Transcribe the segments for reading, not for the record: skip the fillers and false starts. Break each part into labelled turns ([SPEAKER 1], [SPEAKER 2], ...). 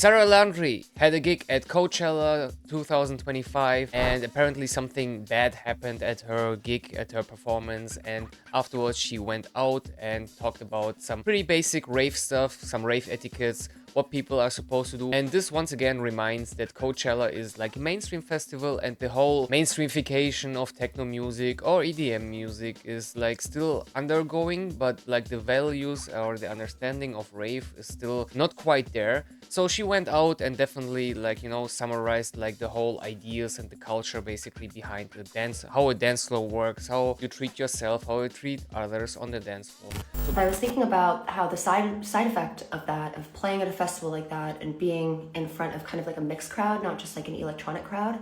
[SPEAKER 1] Sarah Landry had a gig at Coachella 2025, and apparently something bad happened at her gig, at her performance, and afterwards she went out and talked about some pretty basic rave stuff, some rave etiquettes, what people are supposed to do. And this once again reminds that Coachella is like a mainstream festival, and the whole mainstreamification of techno music or EDM music is like still undergoing, but like the values or the understanding of rave is still not quite there. So she went out and definitely like, summarized like the whole ideas and the culture basically behind the dance, how a dance floor works, how you treat yourself, how you treat others on the dance floor.
[SPEAKER 2] I was thinking about how the side effect of that, of playing at a festival like that and being in front of kind of like a mixed crowd, not just like an electronic crowd,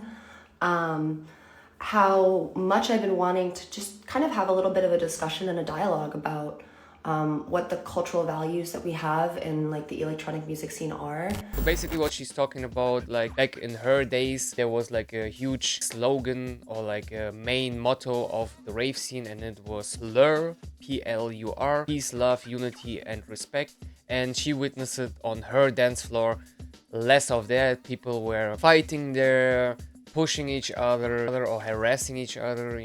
[SPEAKER 2] how much I've been wanting to just kind of have a little bit of a discussion and a dialogue about what the cultural values that we have in like the electronic music scene are.
[SPEAKER 1] So basically what she's talking about, like in her days, there was like a huge slogan or like a main motto of the rave scene, and it was PLUR, P-L-U-R, peace, love, unity, and respect. And she witnessed it on her dance floor. Less of that, people were fighting there, pushing each other or harassing each other,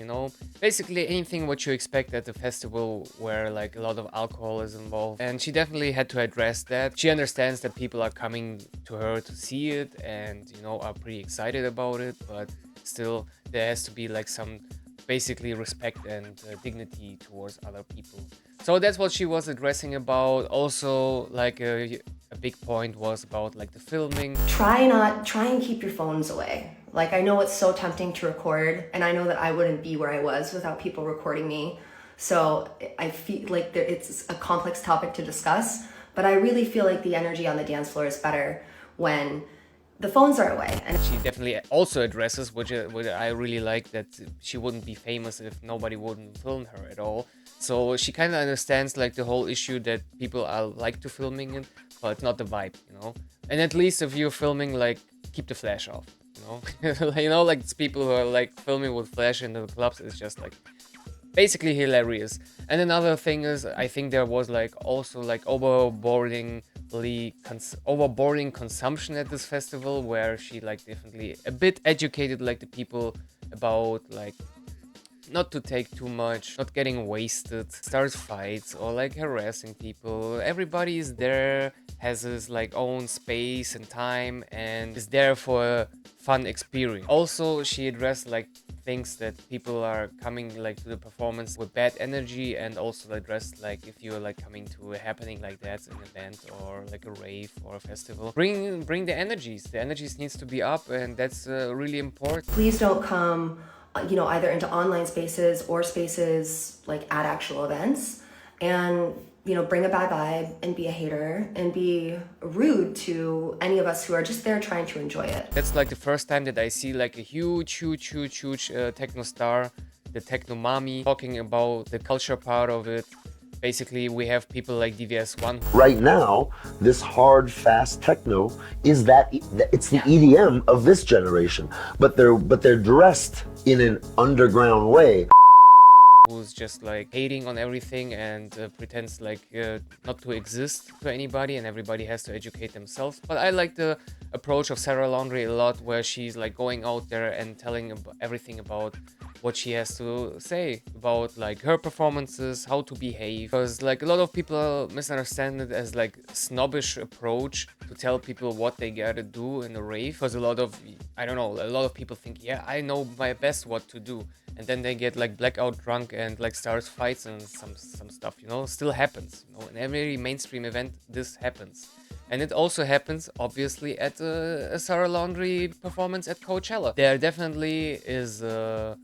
[SPEAKER 1] basically anything what you expect at a festival where like a lot of alcohol is involved. And she definitely had to address that. She understands that people are coming to her to see it and are pretty excited about it, but still there has to be like some basically respect and dignity towards other people. So that's what she was addressing about. Also, like a big point was about like the filming.
[SPEAKER 2] Try and keep your phones away. Like, I know it's so tempting to record, and I know that I wouldn't be where I was without people recording me. So I feel like it's a complex topic to discuss, but I really feel like the energy on the dance floor is better when the phones are away.
[SPEAKER 1] And she definitely also addresses, which I really like, that she wouldn't be famous if nobody wouldn't film her at all. So she kind of understands like the whole issue that people are like to filming it, but it's not the vibe, And at least if you're filming, like, keep the flash off, like it's people who are like filming with flash in the clubs is just like basically hilarious. And another thing is, I think there was like also like overboarding consumption at this festival, where she like definitely a bit educated like the people about like not to take too much, not getting wasted, start fights or like harassing people. Everybody is there, has his like own space and time, and is there for a fun experience. Also, she addressed like things that people are coming like to the performance with bad energy, and also addressed like if you're like coming to a happening like that, an event or like a rave or a festival, bring the energies needs to be up, and that's really important.
[SPEAKER 2] Please don't come either into online spaces or spaces like at actual events and bring a bad vibe and be a hater and be rude to any of us who are just there trying to enjoy it.
[SPEAKER 1] That's like the first time that I see like a huge techno star, the techno mommy, talking about the culture part of it. Basically, we have people like DVS1.
[SPEAKER 3] Right now, this hard, fast techno is it's the EDM of this generation, but they're dressed in an underground way.
[SPEAKER 1] Who's just like hating on everything and pretends like not to exist to anybody, and everybody has to educate themselves. But I like the approach of Sarah Landry a lot, where she's like going out there and telling everything about what she has to say about like her performances, how to behave. Because like a lot of people misunderstand it as like snobbish approach to tell people what they gotta do in a rave. Because a lot of people think, yeah, I know my best what to do. And then they get like blackout drunk and like starts fights and some stuff, still happens. In every mainstream event, this happens. And it also happens, obviously, at a Sarah Landry performance at Coachella. There definitely is a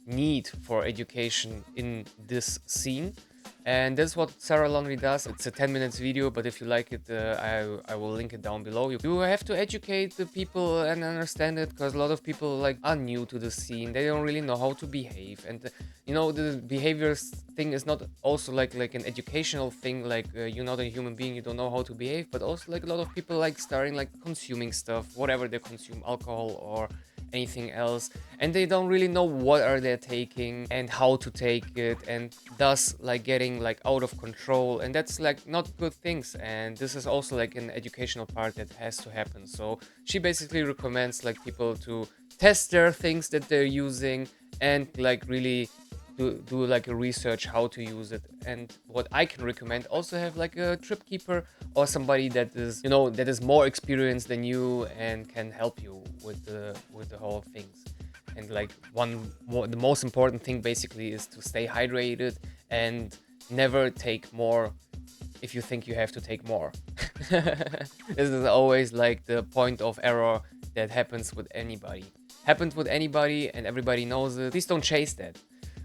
[SPEAKER 1] need for education in this scene. And that's what Sarah Landry does. It's a 10 minutes video, but if you like it, I will link it down below. You have to educate the people and understand it, because a lot of people like are new to the scene. They don't really know how to behave, and the behaviors thing is not also like an educational thing. Like you're not a human being, you don't know how to behave, but also like a lot of people like starting like consuming stuff, whatever they consume, alcohol or anything else, and they don't really know what are they taking and how to take it, and thus like getting like out of control, and that's like not good things. And this is also like an educational part that has to happen. So she basically recommends like people to test their things that they're using and like really do like a research how to use it. And what I can recommend, also have like a trip keeper or somebody that is, you know, that is more experienced than you and can help you with the whole things. And like the most important thing basically is to stay hydrated and never take more if you think you have to take more. This is always like the point of error that happens with anybody. Happens with anybody and everybody knows it. Please don't chase that,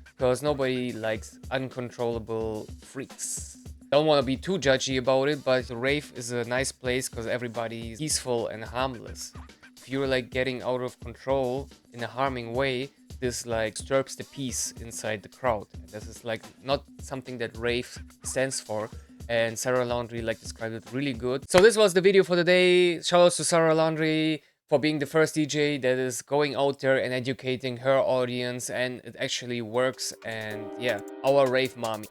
[SPEAKER 1] because nobody likes uncontrollable freaks. Don't want to be too judgy about it, but rave is a nice place because everybody's peaceful and harmless. If you're like getting out of control in a harming way, this like disturbs the peace inside the crowd. And this is like not something that rave stands for. And Sarah Landry like described it really good. So this was the video for today. Shout out to Sarah Landry for being the first DJ that is going out there and educating her audience, and it actually works. And yeah, our rave mommy.